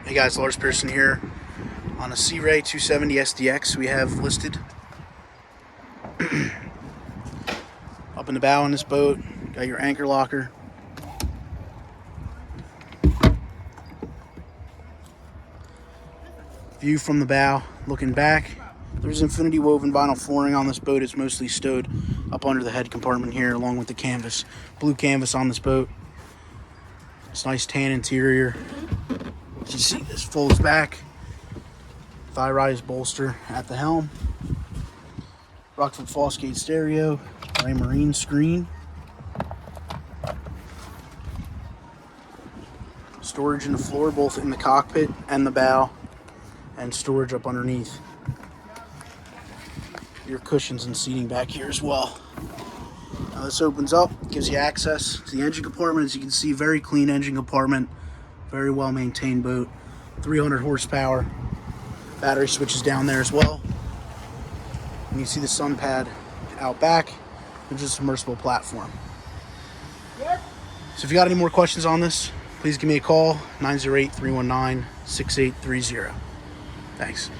Hey guys, Lars Pearson here on a Sea Ray 270 SDX we have listed. Up in the bow on this boat, got your anchor locker. View from the bow, looking back. There's infinity woven vinyl flooring on this boat. It's mostly stowed up under the head compartment here along with the canvas. Blue canvas on this boat. It's nice tan interior. As you see, this folds back. Thigh rise bolster at the helm. Rockford Fosgate stereo. Marine screen. Storage in the floor, both in the cockpit and the bow. And storage up underneath. Your cushions and seating back here as well. Now this opens up, gives you access to the engine compartment. As you can see, very clean engine compartment. Very well maintained boat. 300 horsepower. Battery switches down there as well. And you see the sun pad out back. There's a submersible platform. So if you got any more questions on this, please give me a call, 908-319-6830. Thanks.